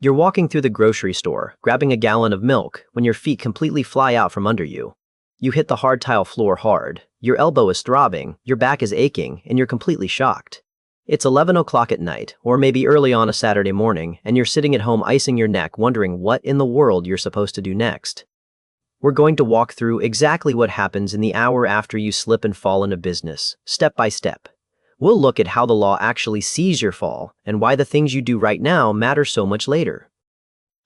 You're walking through the grocery store, grabbing a gallon of milk, when your feet completely fly out from under you. You hit the hard tile floor hard, your elbow is throbbing, your back is aching, and you're completely shocked. It's 11 o'clock at night, or maybe early on a Saturday morning, and you're sitting at home icing your neck wondering what in the world you're supposed to do next. We're going to walk through exactly what happens in the hour after you slip and fall into business, step by step. We'll look at how the law actually sees your fall and why the things you do right now matter so much later.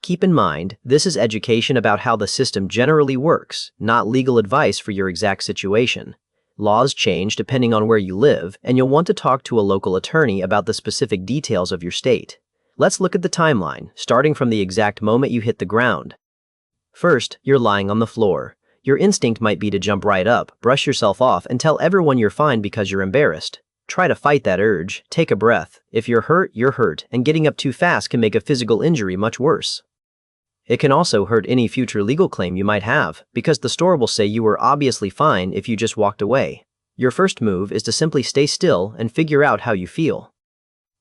Keep in mind, this is education about how the system generally works, not legal advice for your exact situation. Laws change depending on where you live, and you'll want to talk to a local attorney about the specific details of your state. Let's look at the timeline, starting from the exact moment you hit the ground. First, you're lying on the floor. Your instinct might be to jump right up, brush yourself off, and tell everyone you're fine because you're embarrassed. Try to fight that urge, take a breath. If you're hurt, and getting up too fast can make a physical injury much worse. It can also hurt any future legal claim you might have, because the store will say you were obviously fine if you just walked away. Your first move is to simply stay still and figure out how you feel.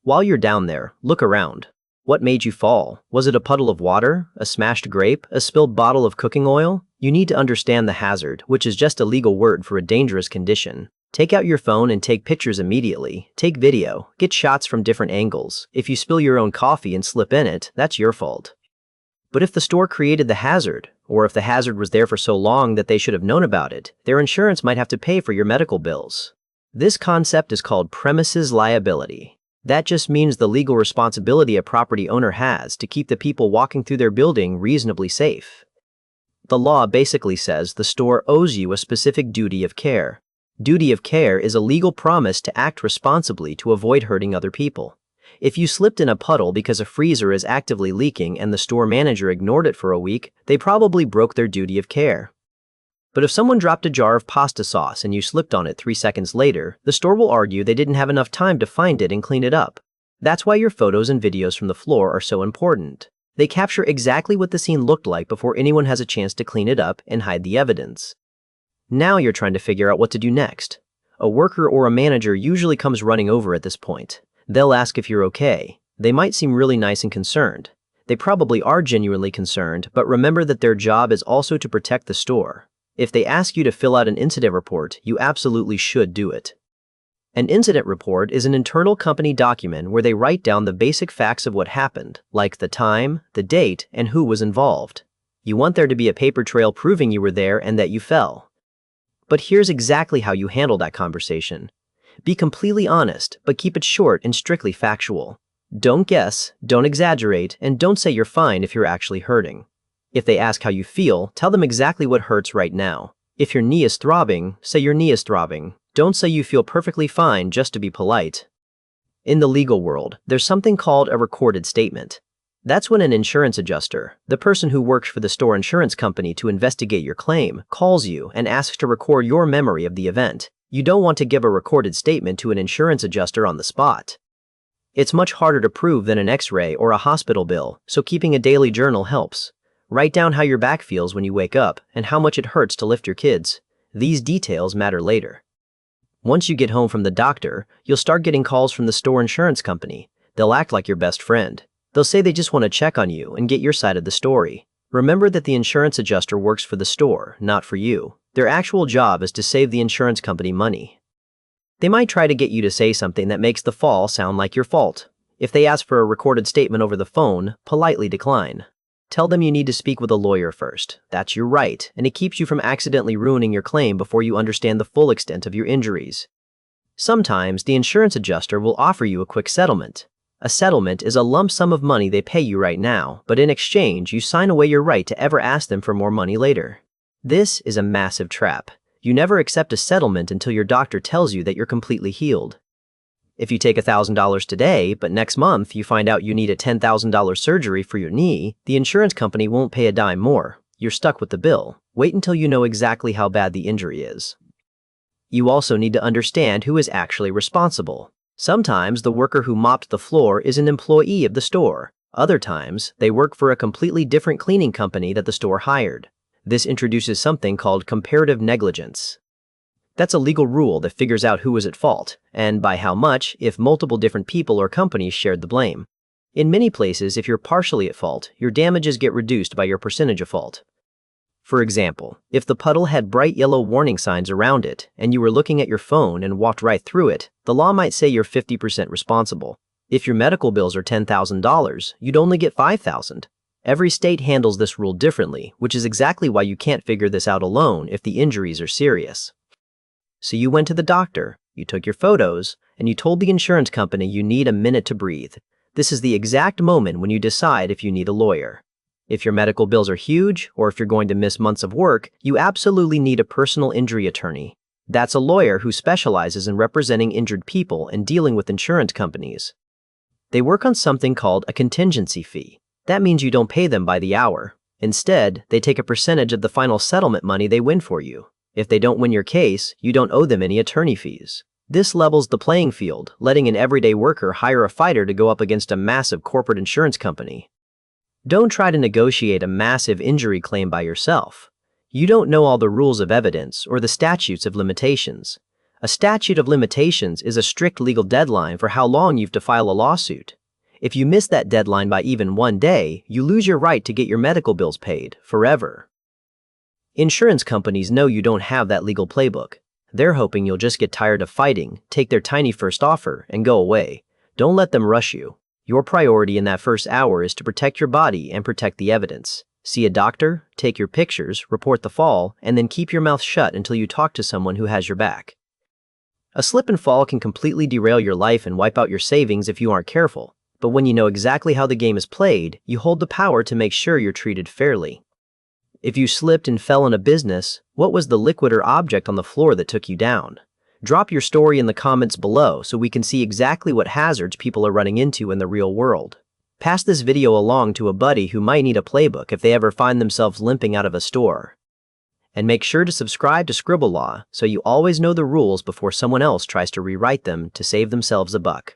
While you're down there, look around. What made you fall? Was it a puddle of water, a smashed grape, a spilled bottle of cooking oil? You need to understand the hazard, which is just a legal word for a dangerous condition. Take out your phone and take pictures immediately. Take video, get shots from different angles. If you spill your own coffee and slip in it, that's your fault. But if the store created the hazard, or if the hazard was there for so long that they should have known about it, their insurance might have to pay for your medical bills. This concept is called premises liability. That just means the legal responsibility a property owner has to keep the people walking through their building reasonably safe. The law basically says the store owes you a specific duty of care. Duty of care is a legal promise to act responsibly to avoid hurting other people. If you slipped in a puddle because a freezer is actively leaking and the store manager ignored it for a week, they probably broke their duty of care. But if someone dropped a jar of pasta sauce and you slipped on it 3 seconds later, the store will argue they didn't have enough time to find it and clean it up. That's why your photos and videos from the floor are so important. They capture exactly what the scene looked like before anyone has a chance to clean it up and hide the evidence. Now you're trying to figure out what to do next. A worker or a manager usually comes running over at this point. They'll ask if you're okay. They might seem really nice and concerned. They probably are genuinely concerned, but remember that their job is also to protect the store. If they ask you to fill out an incident report, you absolutely should do it. An incident report is an internal company document where they write down the basic facts of what happened, like the time, the date, and who was involved. You want there to be a paper trail proving you were there and that you fell. But here's exactly how you handle that conversation. Be completely honest, but keep it short and strictly factual. Don't guess, don't exaggerate, and don't say you're fine if you're actually hurting. If they ask how you feel, tell them exactly what hurts right now. If your knee is throbbing, say your knee is throbbing. Don't say you feel perfectly fine just to be polite. In the legal world, there's something called a recorded statement. That's when an insurance adjuster, the person who works for the store insurance company to investigate your claim, calls you and asks to record your memory of the event. You don't want to give a recorded statement to an insurance adjuster on the spot. It's much harder to prove than an X-ray or a hospital bill, so keeping a daily journal helps. Write down how your back feels when you wake up and how much it hurts to lift your kids. These details matter later. Once you get home from the doctor, you'll start getting calls from the store insurance company. They'll act like your best friend. They'll say they just want to check on you and get your side of the story. Remember that the insurance adjuster works for the store, not for you. Their actual job is to save the insurance company money. They might try to get you to say something that makes the fall sound like your fault. If they ask for a recorded statement over the phone, politely decline. Tell them you need to speak with a lawyer first. That's your right, and it keeps you from accidentally ruining your claim before you understand the full extent of your injuries. Sometimes the insurance adjuster will offer you a quick settlement. A settlement is a lump sum of money they pay you right now, but in exchange, you sign away your right to ever ask them for more money later. This is a massive trap. You never accept a settlement until your doctor tells you that you're completely healed. If you take $1,000 today, but next month you find out you need a $10,000 surgery for your knee, the insurance company won't pay a dime more. You're stuck with the bill. Wait until you know exactly how bad the injury is. You also need to understand who is actually responsible. Sometimes the worker who mopped the floor is an employee of the store. Other times, they work for a completely different cleaning company that the store hired. This introduces something called comparative negligence. That's a legal rule that figures out who was at fault, and by how much, if multiple different people or companies shared the blame. In many places, if you're partially at fault, your damages get reduced by your percentage of fault. For example, if the puddle had bright yellow warning signs around it and you were looking at your phone and walked right through it, the law might say you're 50% responsible. If your medical bills are $10,000, you'd only get $5,000. Every state handles this rule differently, which is exactly why you can't figure this out alone if the injuries are serious. So you went to the doctor, you took your photos, and you told the insurance company you need a minute to breathe. This is the exact moment when you decide if you need a lawyer. If your medical bills are huge, or if you're going to miss months of work, you absolutely need a personal injury attorney. That's a lawyer who specializes in representing injured people and dealing with insurance companies. They work on something called a contingency fee. That means you don't pay them by the hour. Instead, they take a percentage of the final settlement money they win for you. If they don't win your case, you don't owe them any attorney fees. This levels the playing field, letting an everyday worker hire a fighter to go up against a massive corporate insurance company. Don't try to negotiate a massive injury claim by yourself. You don't know all the rules of evidence or the statutes of limitations. A statute of limitations is a strict legal deadline for how long you've to file a lawsuit. If you miss that deadline by even one day, you lose your right to get your medical bills paid forever. Insurance companies know you don't have that legal playbook. They're hoping you'll just get tired of fighting, take their tiny first offer, and go away. Don't let them rush you. Your priority in that first hour is to protect your body and protect the evidence. See a doctor, take your pictures, report the fall, and then keep your mouth shut until you talk to someone who has your back. A slip and fall can completely derail your life and wipe out your savings if you aren't careful. But when you know exactly how the game is played, you hold the power to make sure you're treated fairly. If you slipped and fell in a business, what was the liquid or object on the floor that took you down? Drop your story in the comments below so we can see exactly what hazards people are running into in the real world. Pass this video along to a buddy who might need a playbook if they ever find themselves limping out of a store. And make sure to subscribe to Scribble Law so you always know the rules before someone else tries to rewrite them to save themselves a buck.